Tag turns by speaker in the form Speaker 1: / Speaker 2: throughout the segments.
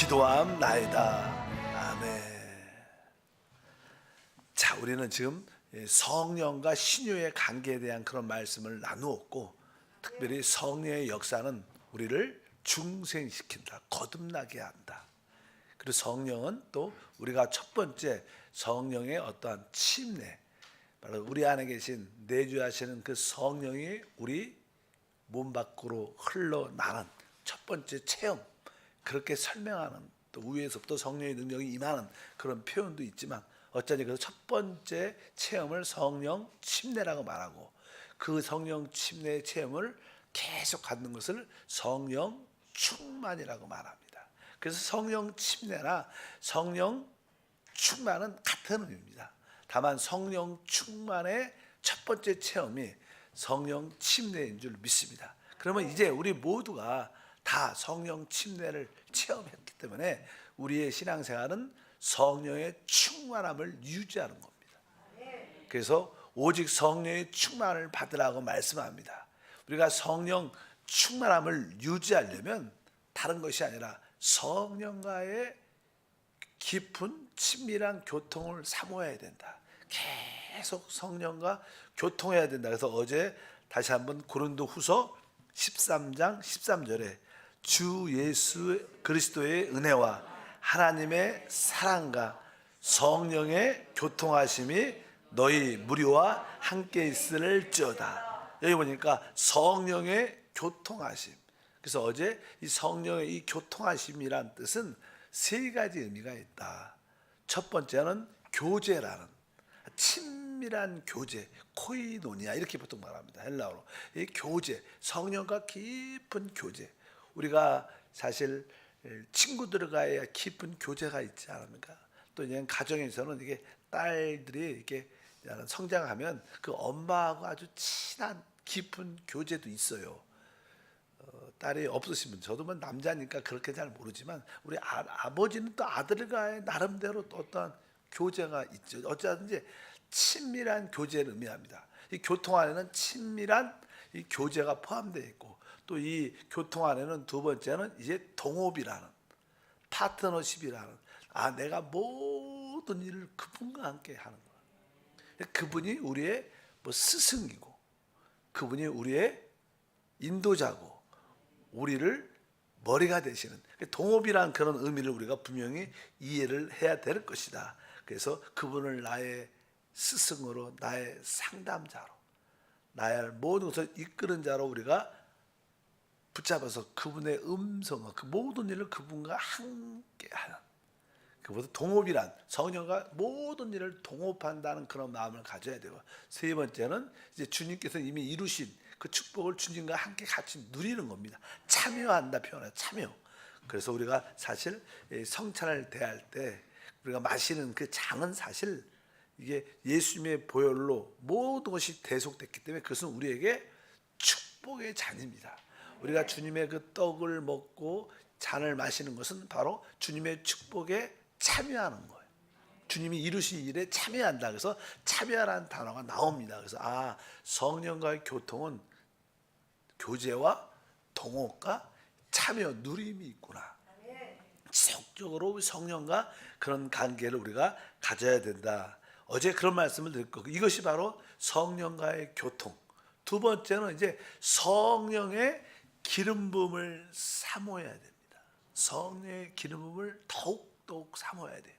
Speaker 1: 기도함나이다. 아멘. 자, 우리는 지금 성령과 신유의 관계에 대한 그런 말씀을 나누었고, 특별히 성령의 역사는 우리를 중생시킨다, 거듭나게 한다. 그리고 성령은 또 우리가 첫 번째 성령의 어떠한 침례, 바로 우리 안에 계신 내주하시는 그 성령이 우리 몸 밖으로 흘러나는 첫 번째 체험, 그렇게 설명하는, 또 위에서부터 성령의 능력이 임하는 그런 표현도 있지만, 어쩌니 그래서 첫 번째 체험을 성령 침례라고 말하고, 그 성령 침례의 체험을 계속 갖는 것을 성령 충만이라고 말합니다. 그래서 성령 침례나 성령 충만은 같은 의미입니다. 다만 성령 충만의 첫 번째 체험이 성령 침례인 줄 믿습니다. 그러면 이제 우리 모두가 다 성령 침례를 체험했기 때문에 우리의 신앙생활은 성령의 충만함을 유지하는 겁니다. 그래서 오직 성령의 충만을 받으라고 말씀합니다. 우리가 성령 충만함을 유지하려면 다른 것이 아니라 성령과의 깊은 친밀한 교통을 사모해야 된다. 계속 성령과 교통해야 된다. 그래서 어제 다시 한번 고린도후서 13장 13절에 주 예수 그리스도의 은혜와 하나님의 사랑과 성령의 교통하심이 너희 무리와 함께 있을지어다. 여기 보니까 성령의 교통하심. 그래서 어제 이 성령의 이 교통하심이란 뜻은 세 가지 의미가 있다. 첫 번째는 교제라는, 친밀한 교제, 코이노니아 이렇게 보통 말합니다. 헬라어로. 이 교제, 성령과 깊은 교제. 우리가 사실 친구들과의 깊은 교제가 있지 않습니까? 또 이제 가정에서는 이게 딸들이 이렇게 성장하면 그 엄마하고 아주 친한 깊은 교제도 있어요. 딸이 없으시면, 저도 뭐 남자니까 그렇게 잘 모르지만 우리 아버지는 또 아들과의 나름대로 또 어떤 교제가 있죠. 어쩌든지 친밀한 교제를 의미합니다. 이 교통 안에는 친밀한 이 교제가 포함되어 있고, 또 이 교통 안에는 두 번째는 이제 동업이라는, 파트너십이라는, 내가 모든 일을 그분과 함께 하는 거야. 그분이 우리의 스승이고, 그분이 우리의 인도자고, 우리를 머리가 되시는, 동업이라는 그런 의미를 우리가 분명히 이해를 해야 될 것이다. 그래서 그분을 나의 스승으로, 나의 상담자로, 나의 모든 것을 이끄는 자로 우리가 붙잡아서 그분의 음성과 그 모든 일을 그분과 함께하는, 그보다 동업이란, 성령과 모든 일을 동업한다는 그런 마음을 가져야 되고, 세 번째는 이제 주님께서 이미 이루신 그 축복을 주님과 함께 같이 누리는 겁니다. 참여한다 표현해요. 참여. 그래서 우리가 사실 성찬을 대할 때 우리가 마시는 그 잔은 사실 이게 예수님의 보혈로 모든 것이 대속됐기 때문에 그것은 우리에게 축복의 잔입니다. 우리가 주님의 그 떡을 먹고 잔을 마시는 것은 바로 주님의 축복에 참여하는 거예요. 주님이 이루신 일에 참여한다. 그래서 참여라는 단어가 나옵니다. 그래서 성령과의 교통은 교제와 동업과 참여, 누림이 있구나. 지속적으로 성령과 그런 관계를 우리가 가져야 된다. 어제 그런 말씀을 드렸고, 이것이 바로 성령과의 교통. 두 번째는 이제 성령의 기름 부음을 사모해야 됩니다. 성령의 기름 부음을 더욱 사모해야 돼요.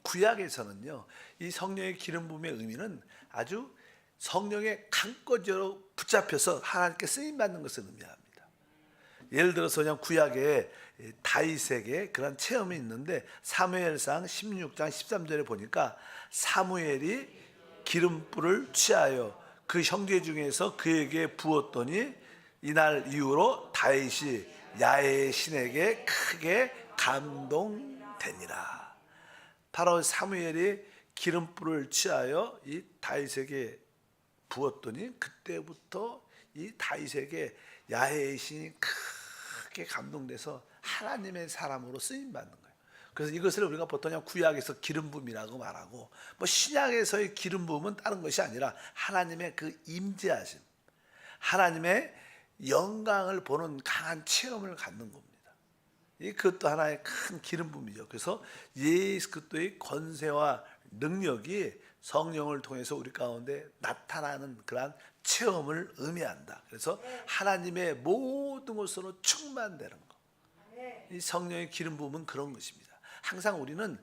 Speaker 1: 구약에서는요, 이 성령의 기름 부음의 의미는 아주 성령의 강권으로 붙잡혀서 하나님께 쓰임 받는 것을 의미합니다. 예를 들어서 그냥 구약에 다윗에게 그런 체험이 있는데, 사무엘상 16장 13절에 보니까 사무엘이 기름불을 취하여 그 형제 중에서 그에게 부었더니 이날 이후로 다윗이 야훼의 신에게 크게 감동되니라. 바로 사무엘이 기름불을 취하여 이 다윗에게 부었더니 그때부터 이 다윗에게 야훼의 신이 크게 감동돼서 하나님의 사람으로 쓰임 받는 거예요. 그래서 이것을 우리가 보통 그냥 구약에서 기름 부음이라고 말하고, 신약에서의 기름 부음은 다른 것이 아니라 하나님의 그 임재하심, 하나님의 영광을 보는 강한 체험을 갖는 겁니다. 그것도 하나의 큰 기름 부음이죠. 그래서 예수 그리스도의 권세와 능력이 성령을 통해서 우리 가운데 나타나는 그러한 체험을 의미한다. 그래서 하나님의 모든 것으로 충만되는 것. 이 성령의 기름 부음은 그런 것입니다. 항상 우리는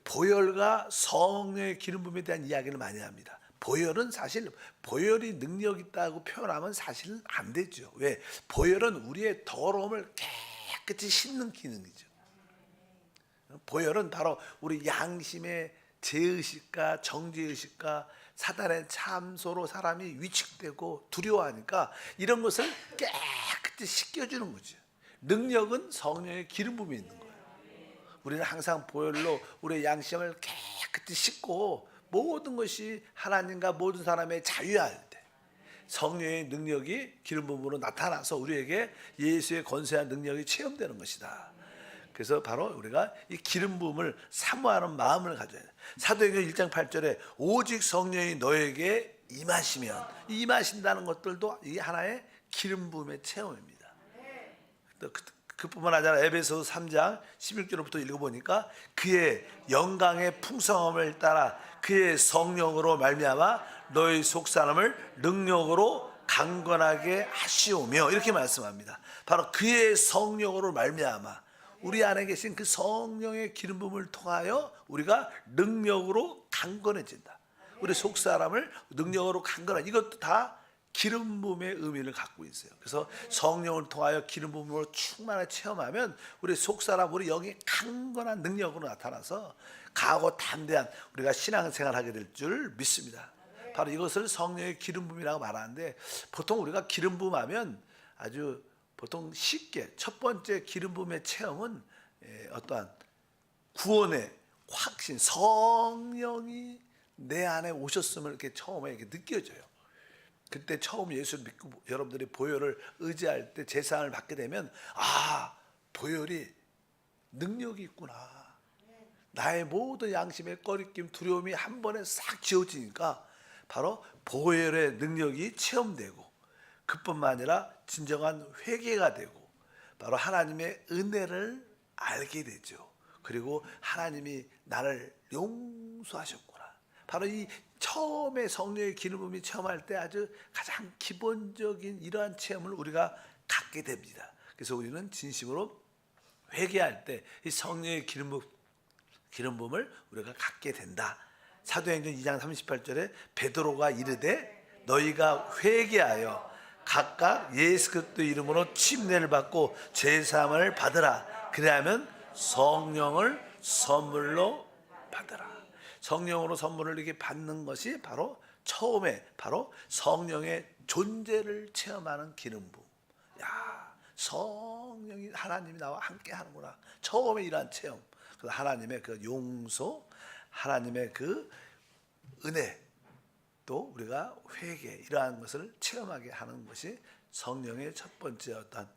Speaker 1: 보혈과 성령의 기름 부음에 대한 이야기를 많이 합니다. 보혈은 사실 보혈이 능력 있다고 표현하면 사실 안 되죠. 왜? 보혈은 우리의 더러움을 깨끗이 씻는 기능이죠. 보혈은 바로 우리 양심의 죄의식과 정죄의식과 사단의 참소로 사람이 위축되고 두려워하니까 이런 것을 깨끗이 씻겨주는 거죠. 능력은 성령의 기름 부음이 있는 거예요. 우리는 항상 보혈로 우리의 양심을 깨끗이 씻고 모든 것이 하나님과 모든 사람의 자유할 때 성령의 능력이 기름 부음으로 나타나서 우리에게 예수의 권세와 능력이 체험되는 것이다. 그래서 바로 우리가 이 기름 부음을 사모하는 마음을 가져야 돼. 사도행전 1장 8절에 오직 성령이 너에게 임하시면, 임하신다는 것들도 이 하나의 기름 부음의 체험입니다. 그뿐만 아니라 에베소서 3장 16절부터 읽어보니까 그의 영광의 풍성함을 따라 그의 성령으로 말미암아 너희 속사람을 능력으로 강건하게 하시오며 이렇게 말씀합니다. 바로 그의 성령으로 말미암아 우리 안에 계신 그 성령의 기름 부음을 통하여 우리가 능력으로 강건해진다. 우리 속사람을 능력으로 강건한 이것도 다 기름 부음의 의미를 갖고 있어요. 그래서 성령을 통하여 기름 부음으로 충만하게 체험하면 우리 속사람 우리 영이 강건한 능력으로 나타나서 강하고 담대한 우리가 신앙생활을 하게 될 줄 믿습니다. 바로 이것을 성령의 기름 부음이라고 말하는데 보통 우리가 기름 부음하면 아주 보통 쉽게 첫 번째 기름 부음의 체험은 어떠한 구원의 확신, 성령이 내 안에 오셨음을 이렇게 처음에 이렇게 느껴져요. 그때 처음 예수를 믿고 여러분들이 보혈을 의지할 때 제사를 받게 되면 아, 보혈이 능력이 있구나. 나의 모든 양심의 꺼리낌, 두려움이 한 번에 싹 지워지니까 바로 보혈의 능력이 체험되고 그뿐만 아니라 진정한 회개가 되고 바로 하나님의 은혜를 알게 되죠. 그리고 하나님이 나를 용서하셨구나. 바로 이 처음에 성령의 기름 부음이 체험할 때 아주 가장 기본적인 이러한 체험을 우리가 갖게 됩니다. 그래서 우리는 진심으로 회개할 때 이 성령의 기름 부음을 우리가 갖게 된다. 사도행전 2장 38절에 베드로가 이르되 너희가 회개하여 각각 예수 그리스도 이름으로 침례를 받고 죄 사함을 받으라. 그래야면 성령을 선물로 받으라. 성령으로 선물을 이렇게 받는 것이 바로 처음에 바로 성령의 존재를 체험하는 기름 부음. 야, 성령이 하나님이 나와 함께 하는구나. 처음에 이러한 체험. 하나님의 그 용서, 하나님의 그 은혜, 또 우리가 회개 이러한 것을 체험하게 하는 것이 성령의 첫 번째 어떤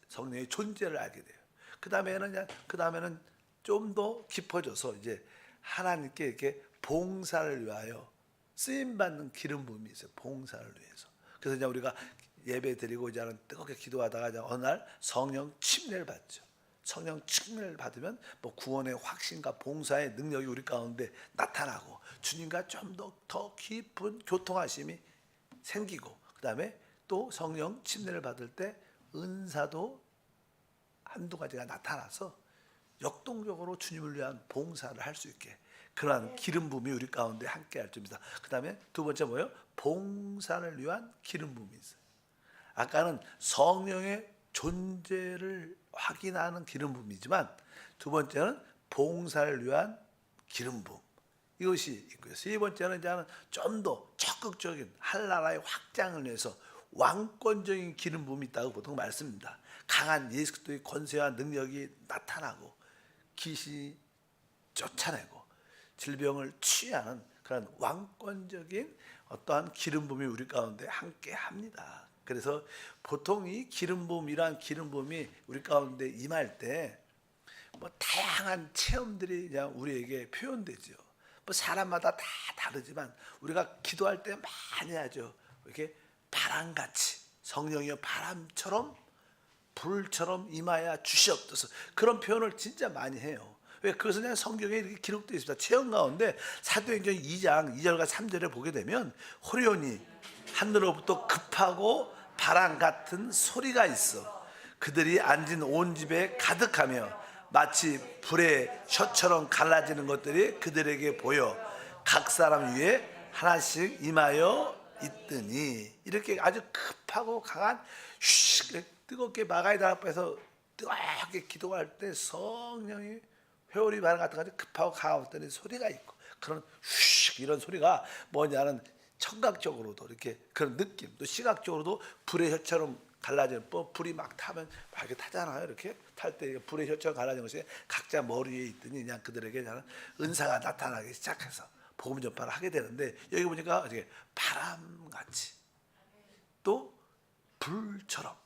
Speaker 1: 성령의 존재를 알게 돼요. 그 다음에는 좀 더 깊어져서 이제 하나님께 이렇게 봉사를 위하여 쓰임 받는 기름 부음이 있어요. 봉사를 위해서. 그래서 이제 우리가 예배 드리고 이제 뜨겁게 기도하다가 이제 어느 날 성령 침례를 받죠. 성령 침례를 받으면 뭐 구원의 확신과 봉사의 능력이 우리 가운데 나타나고 주님과 좀 더 깊은 교통하심이 생기고 그다음에 또 성령 침례를 받을 때 은사도 한두 가지가 나타나서 역동적으로 주님을 위한 봉사를 할 수 있게 그러한 기름 부음이 우리 가운데 함께 할 줄입니다. 그다음에 두 번째 뭐예요? 봉사를 위한 기름 부음이 있어요. 아까는 성령의 존재를 확인하는 기름 부음이지만 두 번째는 봉사를 위한 기름 부음 이것이 있고요. 세 번째는 이제는 좀 더 적극적인 한나라의 확장을 위해서 왕권적인 기름 부음이 있다고 보통 말씀입니다. 강한 예수 그리스도의 권세와 능력이 나타나고 귀신이 쫓아내고 질병을 치유하는 그런 왕권적인 어떠한 기름 부음이 우리 가운데 함께 합니다. 그래서 보통 이 기름 부음이란 기름 부음이 우리 가운데 임할 때 뭐 다양한 체험들이 그냥 우리에게 표현되죠. 뭐 사람마다 다 다르지만 우리가 기도할 때 많이 하죠. 이렇게 바람같이 성령이여 바람처럼 불처럼 임하여 주시옵소서. 그런 표현을 진짜 많이 해요. 왜? 그것은 그냥 성경에 이렇게 기록되어 있습니다. 체험 가운데 사도행전 2장 2절과 3절에 보게 되면 호련히 하늘로부터 급하고 바람 같은 소리가 있어 그들이 앉은 온 집에 가득하며 마치 불의 혀처럼 갈라지는 것들이 그들에게 보여 각 사람 위에 하나씩 임하여 있더니, 이렇게 아주 급하고 강한 뜨겁게 마가이다 앞에서 뜨겁게 기도할 때 성령이 회오리 바람 같은 거 급하고 강하던 소리가 있고, 그런 이런 소리가 뭐냐는 청각적으로도 이렇게 그런 느낌, 또 시각적으로도 불의 혀처럼 갈라지는, 불이 막 타면 막 이렇게 타잖아요. 이렇게 탈 때 불의 혀처럼 갈라지는 것이 각자 머리 위에 있더니 그냥 그들에게 은사가 나타나기 시작해서 복음 전파를 하게 되는데, 여기 보니까 어떻게 바람같이 또 불처럼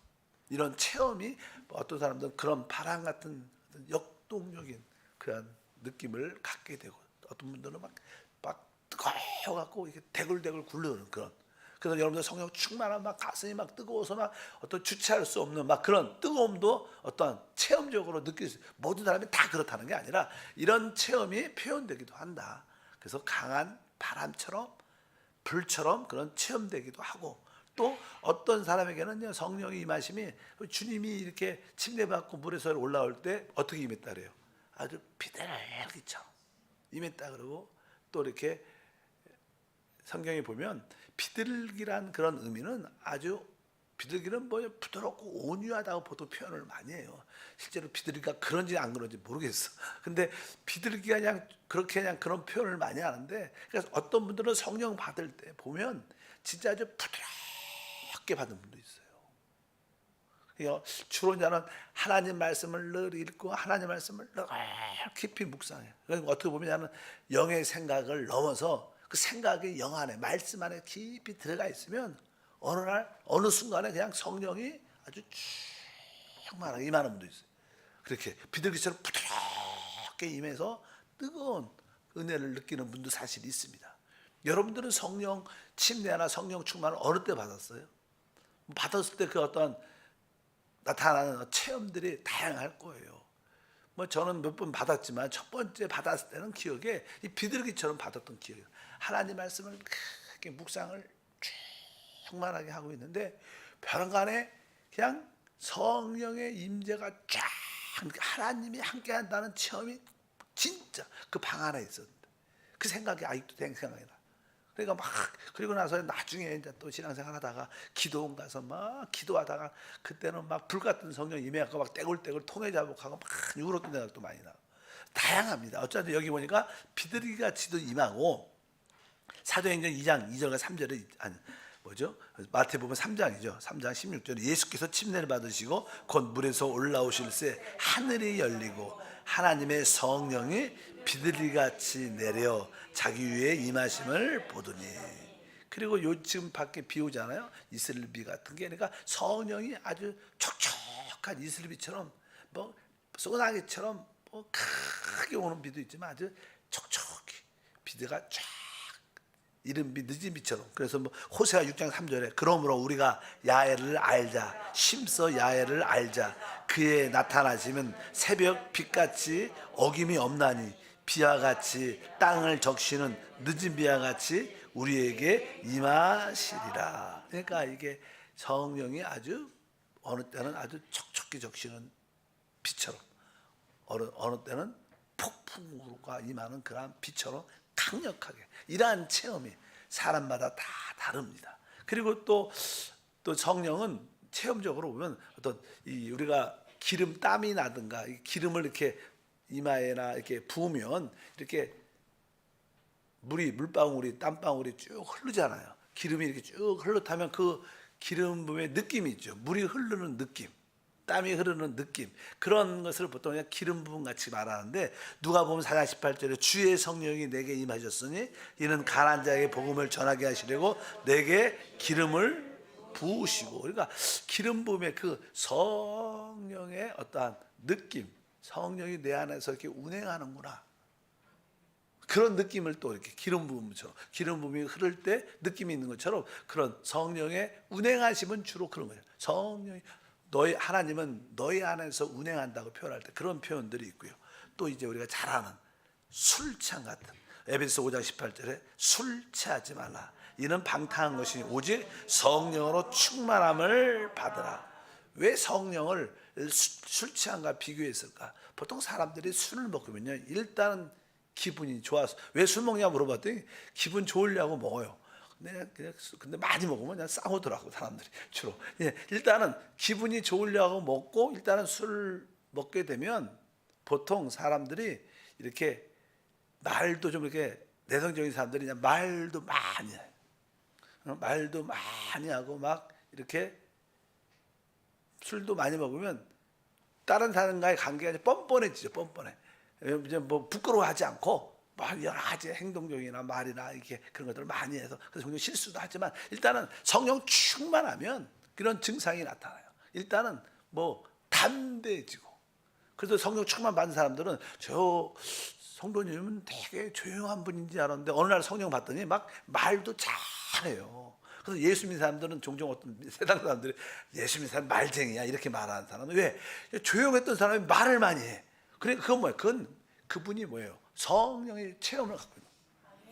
Speaker 1: 이런 체험이, 어떤 사람들은 그런 바람 같은 역동적인 그런 느낌을 갖게 되고, 어떤 분들은 막 뜨거워갖고 이렇게 대굴대굴 굴르는 그런. 그래서 여러분들 성령 충만한 막 가슴이 막 뜨거워서 막 어떤 주체할 수 없는 막 그런 뜨거움도 어떤 체험적으로 느낄 수, 모든 사람이 다 그렇다는 게 아니라 이런 체험이 표현되기도 한다. 그래서 강한 바람처럼 불처럼 그런 체험되기도 하고, 또 어떤 사람에게는 성령의 임하심이, 주님이 이렇게 침례받고 물에서 올라올 때 어떻게 임했다 그래요? 아주 비둘기처럼 임했다 그러고, 또 이렇게 성경에 보면 비둘기란 그런 의미는, 아주 비둘기는 뭐 부드럽고 온유하다고 보통 표현을 많이 해요. 실제로 비둘기가 그런지 안 그런지 모르겠어. 근데 비둘기가 그냥 그렇게 그냥 그런 표현을 많이 하는데, 그래서 어떤 분들은 성령 받을 때 보면 진짜 아주 부드럽게 받은 분도 있어요. 주로 저는 하나님 말씀을 늘 읽고 하나님 말씀을 늘 깊이 묵상해요. 그러니까 어떻게 보면 나는 영의 생각을 넘어서 그 생각이 영 안에, 말씀 안에 깊이 들어가 있으면 어느 날 어느 순간에 그냥 성령이 아주 충만하게 임하는 분도 있어요. 그렇게 비둘기처럼 부드럽게 임해서 뜨거운 은혜를 느끼는 분도 사실 있습니다. 여러분들은 성령 침례나 성령 충만을 어느 때 받았어요? 받았을 때 그 어떤 나타나는 체험들이 다양할 거예요. 뭐 저는 몇 번 받았지만 첫 번째 받았을 때는 기억에 이 비둘기처럼 받았던 기억이에요. 하나님 말씀을 이렇게 묵상을 충만하게 하고 있는데, 벼랑간에 그냥 성령의 임재가 쫙, 하나님이 함께한다는 체험이 진짜 그 방 안에 있었는데, 그 생각이 아직도 생각이 나. 그러니까 막, 그리고 나서 나중에 이제 또 신앙생활 하다가 기도원 가서 막 기도하다가, 그때는 막 불 같은 성령 임해갖고 막 떼굴떼굴 통에 자복하고 막 울었던 생각도 많이 나. 다양합니다. 어쨌든 여기 보니까 비둘기 같이도 임하고, 사도행전 2장 2절과 3절에 뭐죠? 마태복음 3장이죠. 3장 16절에 예수께서 침례를 받으시고 곧 물에서 올라오실새 하늘이 열리고 하나님의 성령이 비둘기같이 내려 자기 위에 임하심을 보더니. 그리고 지금 밖에 비 오잖아요. 이슬비 같은 게. 그러니까 성령이 아주 촉촉한 이슬비처럼, 뭐 소나기처럼 뭐 크게 오는 비도 있지만 아주 촉촉히 비가 쫙, 이른 비 늦은 비처럼. 그래서 뭐 호세아 6장 3절에 그러므로 우리가 야훼를 알자, 심서 야훼를 알자, 그의 나타나시면 새벽 빛같이 어김이 없나니 비와 같이 땅을 적시는 늦은 비와 같이 우리에게 임하시리라. 그러니까 이게 성령이 아주 어느 때는 아주 촉촉히 적시는 비처럼, 어느 때는 폭풍우가 임하는 그러한 비처럼 강력하게, 이러한 체험이 사람마다 다 다릅니다. 그리고 또 성령은 체험적으로 보면 어떤 우리가 기름 땀이 나든가 기름을 이렇게 이마에나 이렇게 부으면 이렇게 물방울이, 땀방울이 쭉 흐르잖아요. 기름이 이렇게 쭉 흘러타면 그 기름 부음의 느낌이 있죠. 물이 흐르는 느낌, 땀이 흐르는 느낌, 그런 것을 보통 그냥 기름 부음 같이 말하는데, 누가복음 4장 18절에 주의 성령이 내게 임하셨으니 이는 가난한 자에게 복음을 전하게 하시려고 내게 기름을 부으시고. 그러니까 기름 부음의 그 성령의 어떠한 느낌, 성령이 내 안에서 이렇게 운행하는구나, 그런 느낌을 또 이렇게 기름 부음처럼, 기름 부음이 흐를 때 느낌이 있는 것처럼 그런 성령의 운행하심은 주로 그런 거예요. 성령이 너희 하나님은 너희 안에서 운행한다고 표현할 때 그런 표현들이 있고요. 또 이제 우리가 잘 아는 술 취한 같은 에베소 5장 18절에 술 취하지 말라. 이는 방탕한 것이니 오직 성령으로 충만함을 받으라. 왜 성령을 술 취한과 비교했을까? 보통 사람들이 술을 먹으면요, 일단 기분이 좋아서. 왜 술 먹냐 물어봤더니 기분 좋으려고 먹어요. 근데 많이 먹으면 그냥 싸우더라고 사람들이 주로. 예, 일단은 기분이 좋으려고 먹고, 일단은 술을 먹게 되면 보통 사람들이 이렇게 말도 좀 이렇게 내성적인 사람들이 그냥 말도 많이 해요. 말도 많이 하고 막 이렇게 술도 많이 먹으면 다른 사람과의 관계가 뻔뻔해지죠. 뻔뻔해. 이제 뭐 부끄러워하지 않고 막 여러 가지 행동적이나 말이나 이렇게 그런 것들을 많이 해서 그래서 종종 실수도 하지만 일단은 성령 충만하면 그런 증상이 나타나요. 일단은 뭐 담대해지고. 그래서 성령 충만 받은 사람들은 저 성도님은 되게 조용한 분인지 알았는데 어느 날 성령 받더니 막 말도 잘해요. 그래서 예수 믿는 사람들은 종종 어떤 세상 사람들이 예수 믿는 사람 말쟁이야 이렇게 말하는 사람은 왜? 조용했던 사람이 말을 많이 해. 그러니까 그건 뭐예요? 그분이 뭐예요? 성령의 체험을 갖고 있는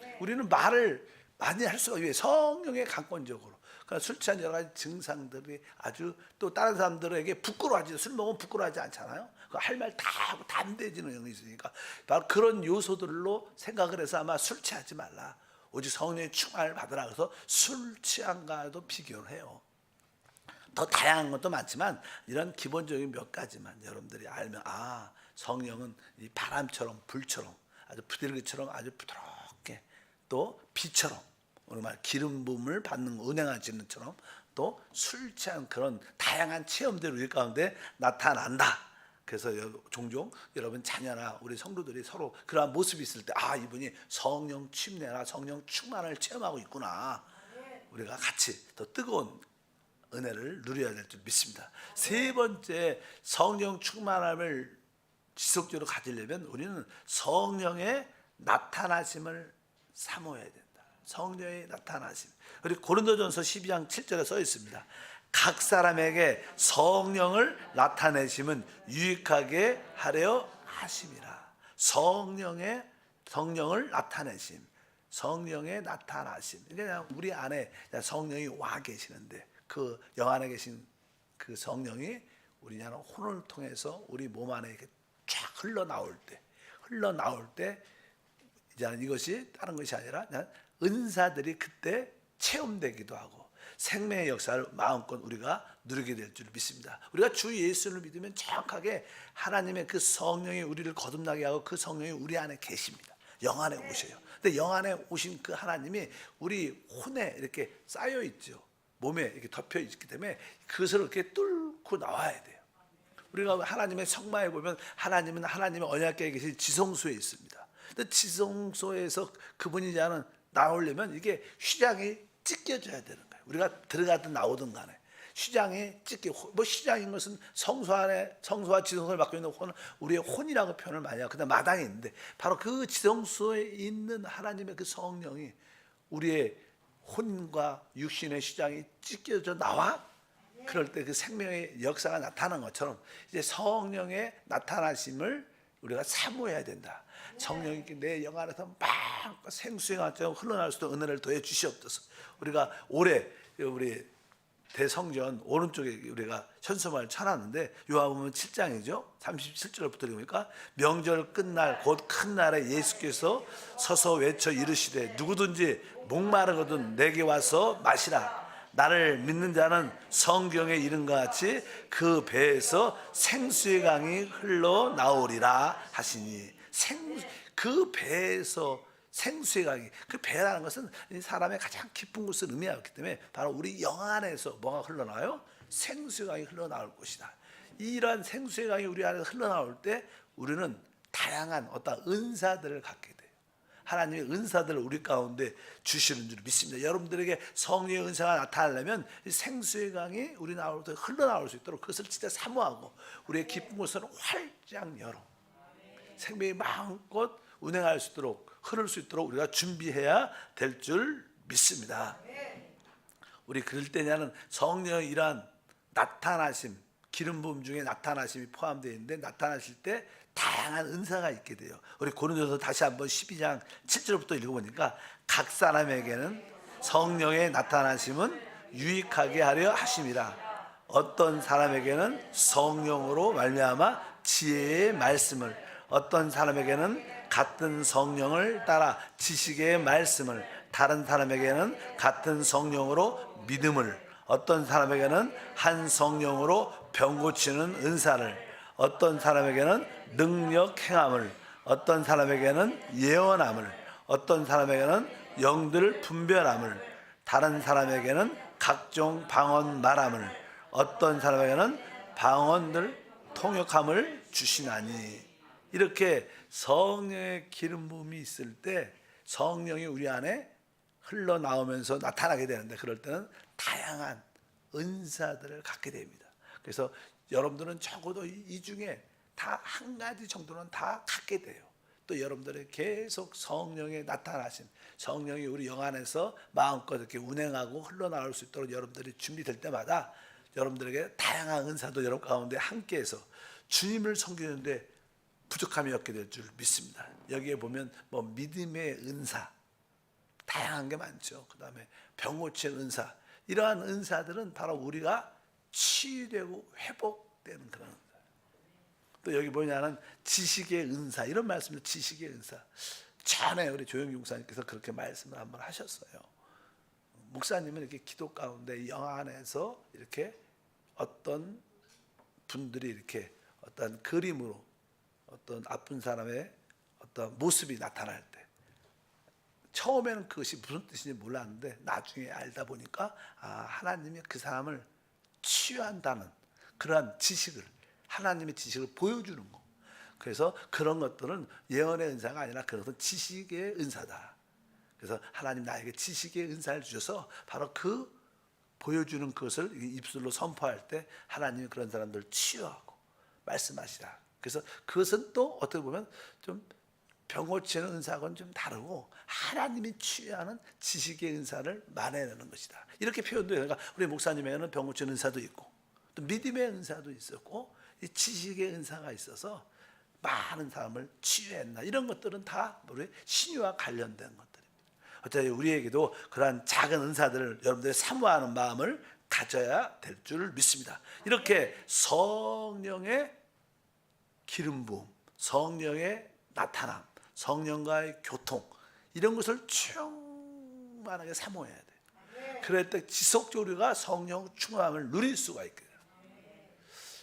Speaker 1: 거예요. 우리는 말을 많이 할 수가 없어요. 성령의 강권적으로. 그러니까 술 취한 여러 가지 증상들이 아주 또 다른 사람들에게 부끄러워하지, 술 먹으면 부끄러워하지 않잖아요. 할 말 다 하고 담대해지는 영이 있으니까 바로 그런 요소들로 생각을 해서 아마 술 취하지 말라. 오직 성령의 충만을 받으라. 그래서 술 취한과도 비교를 해요. 더 다양한 것도 많지만 이런 기본적인 몇 가지만 여러분들이 알면 성령은 이 바람처럼 불처럼 아주 부들기처럼 아주 부드럽게 또 비처럼 오늘 말 기름 부음을 받는 은행하시는 처럼 또 술 취한 그런 다양한 체험들이 우리 가운데 나타난다. 그래서 종종 여러분 자녀나 우리 성도들이 서로 그러한 모습이 있을 때 이분이 성령 침례나 성령 충만을 체험하고 있구나. 우리가 같이 더 뜨거운 은혜를 누려야 될 줄 믿습니다. 세 번째, 성령 충만함을 지속적으로 가지려면 우리는 성령의 나타나심을 사모해야 된다. 성령의 나타나심. 우리 고린도전서 12장 7절에 써 있습니다. 각 사람에게 성령을 나타내심은 유익하게 하려 하심이라. 성령을 나타내심, 성령의 나타나심. 그냥 우리 안에 성령이 와 계시는데 그 영 안에 계신 그 성령이 우리 안에 혼을 통해서 우리 몸 안에 이렇게 쫙 흘러나올 때 이제 이것이 다른 것이 아니라 은사들이 그때 체험되기도 하고 생명의 역사를 마음껏 우리가 누리게 될 줄 믿습니다. 우리가 주 예수를 믿으면 정확하게 하나님의 그 성령이 우리를 거듭나게 하고 그 성령이 우리 안에 계십니다. 영 안에 오셔요. 근데 영 안에 오신 그 하나님이 우리 혼에 이렇게 쌓여 있죠. 몸에 이렇게 덮여 있기 때문에 그것을 이렇게 뚫고 나와야 돼요. 우리가 하나님의 성막에 보면 하나님은 하나님의 언약궤에 계신 지성소에 있습니다. 근데 지성소에서 그분이 나오려면 이게 휘장이 찢겨져야 되는 거예요. 우리가 들어가든 나오든 간에 휘장이 휘장인 것은 성소와 지성소를 맡고 있는 혼은 우리의 혼이라고 표현을 많이 하고 그다음 마당에 있는데 바로 그 지성소에 있는 하나님의 그 성령이 우리의 혼과 육신의 휘장이 찢겨져 나와 그럴 때 그 생명의 역사가 나타나는 것처럼 이제 성령의 나타나심을 우리가 사모해야 된다. 성령이 내 영 안에서 막 생수행처럼 흘러날 수도 은혜를 더해 주시옵소서. 우리가 올해 우리 대성전 오른쪽에 우리가 현수막을 쳐놨는데 요한복음 7장이죠. 37절부터 보니까 명절 끝날 곧 큰 날에 예수께서 서서 외쳐 이르시되 누구든지 목마르거든 내게 와서 마시라. 나를 믿는 자는 성경에 이른것 같이 그 배에서 생수의 강이 흘러나오리라 하시니 그 배에서 생수의 강이 그 배라는 것은 사람의 가장 깊은 곳을 의미하기 때문에 바로 우리 영 안에서 뭐가 흘러나와요? 생수의 강이 흘러나올 것이다. 이러한 생수의 강이 우리 안에서 흘러나올 때 우리는 다양한 어떤 은사들을 갖게 돼요. 하나님의 은사들을 우리 가운데 주시는 줄 믿습니다. 여러분들에게 성령의 은사가 나타나려면 생수의 강이 우리 나올 때 흘러나올 수 있도록 그것을 진짜 사모하고 우리의 깊은 곳을 활짝 열어 생명이 마음껏 운행할 수 있도록 흐를 수 있도록 우리가 준비해야 될 줄 믿습니다. 우리 그럴 때냐는 성령의 이러한 나타나심 기름 부음 중에 나타나심이 포함되어 있는데 나타나실 때 다양한 은사가 있게 돼요. 우리 고린도서 다시 한번 12장 7절부터 읽어보니까 각 사람에게는 성령의 나타나심은 유익하게 하려 하심이라. 어떤 사람에게는 성령으로 말미암아 지혜의 말씀을, 어떤 사람에게는 같은 성령을 따라 지식의 말씀을, 다른 사람에게는 같은 성령으로 믿음을, 어떤 사람에게는 한 성령으로 병 고치는 은사를, 어떤 사람에게는 능력 행함을, 어떤 사람에게는 예언함을, 어떤 사람에게는 영들 분별함을, 다른 사람에게는 각종 방언 말함을, 어떤 사람에게는 방언들 통역함을 주시나니. 이렇게 성령의 기름 부음이 있을 때 성령이 우리 안에 흘러나오면서 나타나게 되는데, 그럴 때는 다양한 은사들을 갖게 됩니다. 그래서 여러분들은 적어도 이 중에 다 한 가지 정도는 다 갖게 돼요. 또 여러분들의 계속 성령의 나타나심, 성령이 우리 영 안에서 마음껏 이렇게 운행하고 흘러나올 수 있도록 여러분들이 준비될 때마다 여러분들에게 다양한 은사도 여러분 가운데 함께해서 주님을 섬기는데 부족함이 없게 될 줄 믿습니다. 여기에 보면 뭐 믿음의 은사, 다양한 게 많죠. 그 다음에 병 고치는 은사, 이러한 은사들은 바로 우리가 치유되고 회복되는 그런 은사. 또 여기 뭐냐는 지식의 은사, 이런 말씀도 지식의 은사. 전에 우리 조영기 목사님께서 그렇게 말씀을 한번 하셨어요. 목사님은 이렇게 기도 가운데 영 안에서 이렇게 어떤 분들이 이렇게 어떤 그림으로 어떤 아픈 사람의 어떤 모습이 나타날 때 처음에는 그것이 무슨 뜻인지 몰랐는데 나중에 알다 보니까 하나님이 그 사람을 치유한다는 그러한 지식을, 하나님의 지식을 보여주는 거. 그래서 그런 것들은 예언의 은사가 아니라 그것은 지식의 은사다. 그래서 하나님 나에게 지식의 은사를 주셔서 바로 그 보여주는 것을 입술로 선포할 때 하나님이 그런 사람들을 치유하고 말씀하시라. 그래서 그것은 또 어떻게 보면 좀 병 고치는 은사하고는 좀 다르고 하나님이 치유하는 지식의 은사를 만나는 것이다. 이렇게 표현도 해요. 그러니까 우리 목사님에게는 병 고치는 은사도 있고 또 믿음의 은사도 있었고 이 지식의 은사가 있어서 많은 사람을 치유했나, 이런 것들은 다 우리 신유와 관련된 것들입니다. 어차피 우리에게도 그러한 작은 은사들을 여러분들이 사모하는 마음을 가져야 될 줄 믿습니다. 이렇게 성령의 기름 부음, 성령의 나타남, 성령과의 교통, 이런 것을 충만하게 사모해야 돼요. 그럴 때 지속적으로 우리가 성령 충만함을 누릴 수가 있거든요.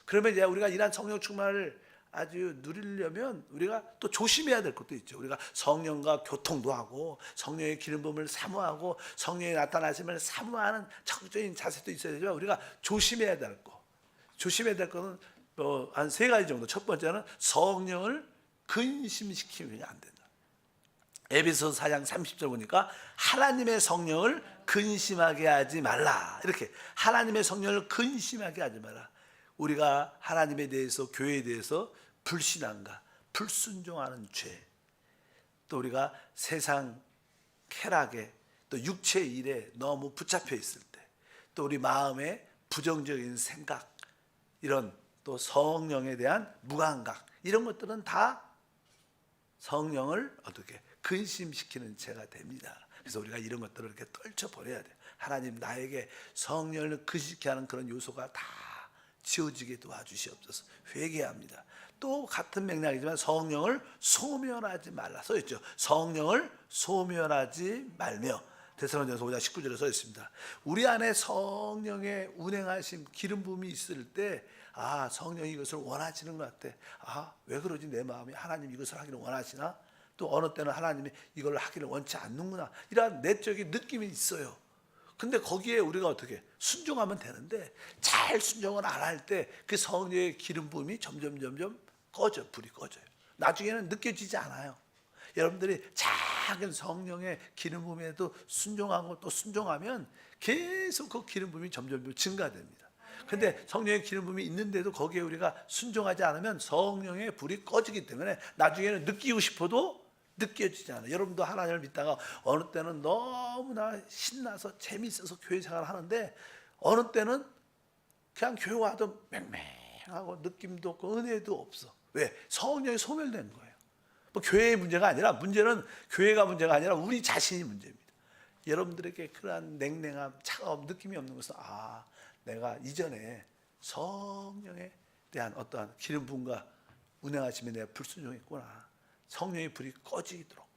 Speaker 1: 그러면 이제 우리가 이러한 성령 충만을 아주 누리려면 우리가 또 조심해야 될 것도 있죠. 우리가 성령과 교통도 하고 성령의 기름 부음을 사모하고 성령의 나타나심을 사모하는 적극적인 자세도 있어야 되지만 우리가 조심해야 될 거. 조심해야 될 것은 한 세 가지 정도. 첫 번째는 성령을 근심시키면 안 된다. 에베소서 4장 30절 보니까 하나님의 성령을 근심하게 하지 말라. 이렇게 하나님의 성령을 근심하게 하지 말라. 우리가 하나님에 대해서, 교회에 대해서 불신앙과 불순종하는 죄, 또 우리가 세상 쾌락에 또 육체의 일에 너무 붙잡혀 있을 때, 또 우리 마음에 부정적인 생각, 이런 또 성령에 대한 무감각, 이런 것들은 다 성령을 어떻게 근심시키는 죄가 됩니다. 그래서 우리가 이런 것들을 이렇게 떨쳐버려야 돼요. 하나님, 나에게 성령을 근심시키게 하는 그런 요소가 다 지워지게 도와주시옵소서. 회개합니다. 또 같은 맥락이지만 성령을 소멸하지 말라 써있죠. 성령을 소멸하지 말며. 데살로니가서 5장 19절에 써 있습니다. 우리 안에 성령의 운행하심, 기름 부음이 있을 때 성령이 이것을 원하시는 것 같아. 왜 그러지? 내 마음이 하나님 이것을 하기를 원하시나? 또 어느 때는 하나님이 이걸 하기를 원치 않는구나, 이러한 내적인 느낌이 있어요. 근데 거기에 우리가 어떻게 순종하면 되는데, 잘 순종을 안 할 때 그 성령의 기름 부음이 점점 불이 꺼져요. 나중에는 느껴지지 않아요. 여러분들이 작은 성령의 기름 부음에도 순종하고 또 순종하면 계속 그 기름 부음이 점점 증가됩니다. 근데 성령의 기름 부음이 있는데도 거기에 우리가 순종하지 않으면 성령의 불이 꺼지기 때문에 나중에는 느끼고 싶어도 느껴지지 않아요. 여러분도 하나님을 믿다가 어느 때는 너무나 신나서 재미있어서 교회 생활을 하는데 어느 때는 그냥 교회 와도 맹맹 행하고 느낌도 없고 은혜도 없어. 왜? 성령이 소멸된 거예요. 뭐 교회의 문제가 아니라, 문제는 교회가 문제가 아니라 우리 자신이 문제입니다. 여러분들에게 그러한 냉랭함, 차가움, 느낌이 없는 것은 내가 이전에 성령에 대한 어떠한 기름 부음과 운행하심에 내가 불순종했구나. 성령의 불이 꺼지도록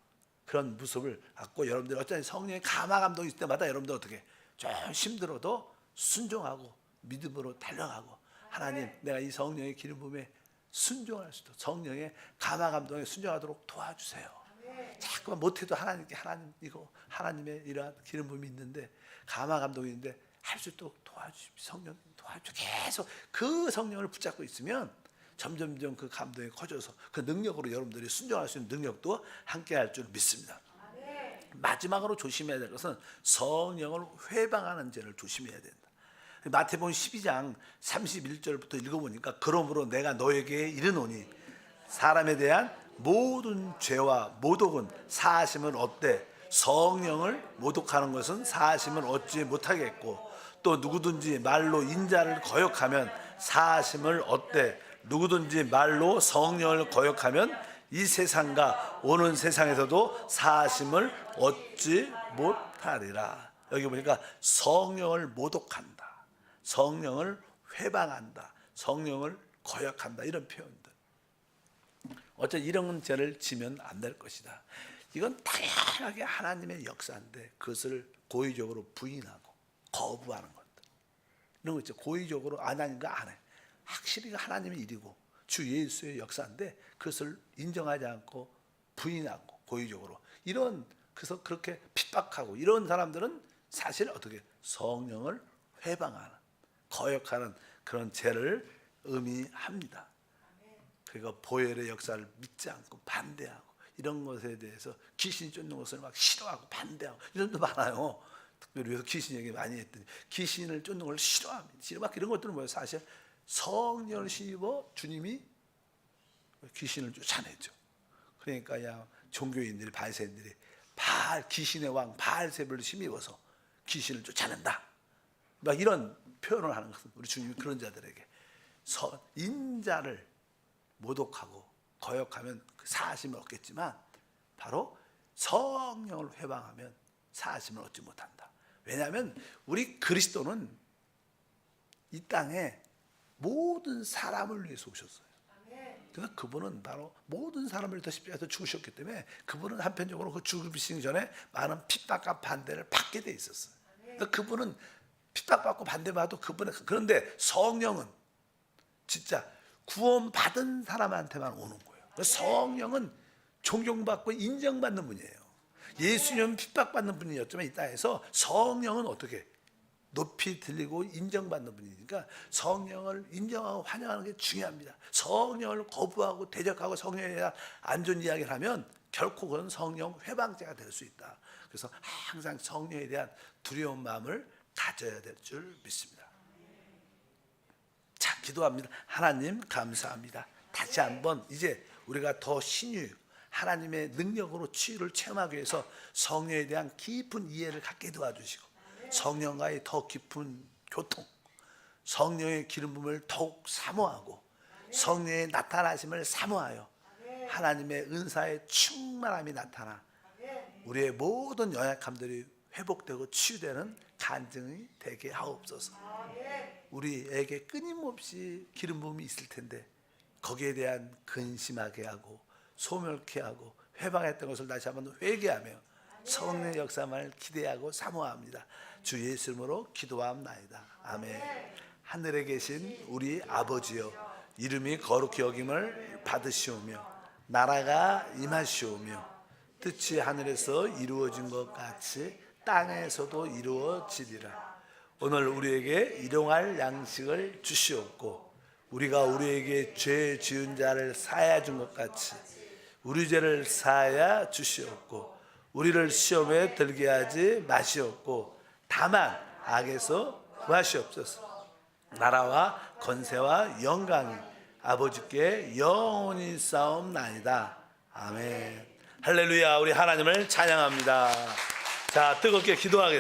Speaker 1: 그런 모습을 갖고, 여러분들이 어쩌면 성령의 감화 감동이 있을 때마다 여러분들 어떻게 좀 힘들어도 순종하고 믿음으로 달려가고, 하나님 내가 이 성령의 기름 부음에 순종할 수도, 성령의 감화 감동에 순종하도록 도와주세요. 자꾸만 못해도 하나님께, 하나님 이거 하나님의 이러한 기름 부음이 있는데, 감화 감동이 있는데 할 수 있도록 도와주십시오. 성령 도와주십시오. 계속 그 성령을 붙잡고 있으면 점점점 그 감동이 커져서 그 능력으로 여러분들이 순종할 수 있는 능력도 함께 할 줄 믿습니다. 마지막으로 조심해야 될 것은 성령을 회방하는 죄를 조심해야 된다. 마태복음 12장 31절부터 읽어보니까, 그러므로 내가 너에게 이르노니 사람에 대한 모든 죄와 모독은 사하심을 얻되 성령을 모독하는 것은 사하심을 얻지 못하겠고, 또 누구든지 말로 인자를 거역하면 사하심을 얻되 누구든지 말로 성령을 거역하면 이 세상과 오는 세상에서도 사하심을 얻지 못하리라. 여기 보니까 성령을 모독한다, 성령을 회방한다, 성령을 거역한다, 이런 표현들. 어째 이런 죄를 지면 안 될 것이다. 이건 당연하게 하나님의 역사인데 그것을 고의적으로 부인하고 거부하는 것들, 이런 거 있죠. 고의적으로 하나님과 안 해. 확실히 하나님의 일이고 주 예수의 역사인데 그것을 인정하지 않고 부인하고 고의적으로, 그래서 그렇게 핍박하고 이런 사람들은 사실 어떻게 성령을 회방하는, 거역하는 그런 죄를 의미합니다. 그러니까 보혈의 역사를 믿지 않고 반대하고, 이런 것에 대해서 귀신이 쫓는 것을 막 싫어하고 반대하고 이런 것도 많아요. 특별히 여기서 귀신 얘기 많이 했더니 귀신을 쫓는 걸 싫어합니다. 막 이런 것들은 뭐예요? 사실 성령을 힘입어 주님이 귀신을 쫓아내죠. 그러니까 야 종교인들이, 바리새인들이 귀신의 왕 바알세불을 힘입어서 귀신을 쫓아낸다, 막 이런 표현을 하는 것은, 우리 주님이 그런 자들에게 인자를 모독하고 거역하면 그 사하심을 얻겠지만 바로 성령을 회방하면 사하심을 얻지 못한다. 왜냐하면 우리 그리스도는 이 땅에 모든 사람을 위해서 오셨어요. 그래서 그분은 바로 모든 사람을 위해서 십자가에서 죽으셨기 때문에 그분은 한편적으로 그 죽으시기 전에 많은 핍박과 반대를 받게 돼 있었어요. 그러니까 그분은 핍박받고 반대받아도 그런데 성령은 진짜 구원받은 사람한테만 오는 거예요. 성령은 존경받고 인정받는 분이에요. 예수님은 핍박받는 분이었지만 이 땅에서 성령은 어떻게 높이 들리고 인정받는 분이니까 성령을 인정하고 환영하는 게 중요합니다. 성령을 거부하고 대적하고 성령에 대한 안 좋은 이야기를 하면 결코 그건 성령 회방죄가 될 수 있다. 그래서 항상 성령에 대한 두려운 마음을 가져야 될 줄 믿습니다. 자, 기도합니다. 하나님 감사합니다. 다시 한번 이제 우리가 더 신유, 하나님의 능력으로 치유를 체험하기 위해서 성령에 대한 깊은 이해를 갖게 도와주시고, 성령과의 더 깊은 교통, 성령의 기름 부음을 더욱 사모하고 성령의 나타나심을 사모하여 하나님의 은사의 충만함이 나타나 우리의 모든 연약함들이 회복되고 치유되는 간증이 되게 하옵소서. 우리에게 끊임없이 기름 부음이 있을 텐데 거기에 대한 근심하게 하고 소멸케 하고 회방했던 것을 다시 한번 회개하며 성령의 역사만을 기대하고 사모합니다. 주 예수 이름으로 기도하옵나이다. 아멘. 하늘에 계신 우리 아버지여, 이름이 거룩히 여김을 받으시오며 나라가 임하시오며 뜻이 하늘에서 이루어진 것 같이 땅에서도 이루어지리라. 오늘 우리에게 일용할 양식을 주시옵고 우리가 우리에게 죄 지은 자를 사하여 준 것 같이 우리 죄를 사하여 주시옵고 우리를 시험에 들게 하지 마시옵고 다만 악에서 구하시옵소서. 나라와 권세와 영광이 아버지께 영원히 싸움나이다. 아멘. 할렐루야. 우리 하나님을 찬양합니다. 자, 뜨겁게 기도하겠습니다.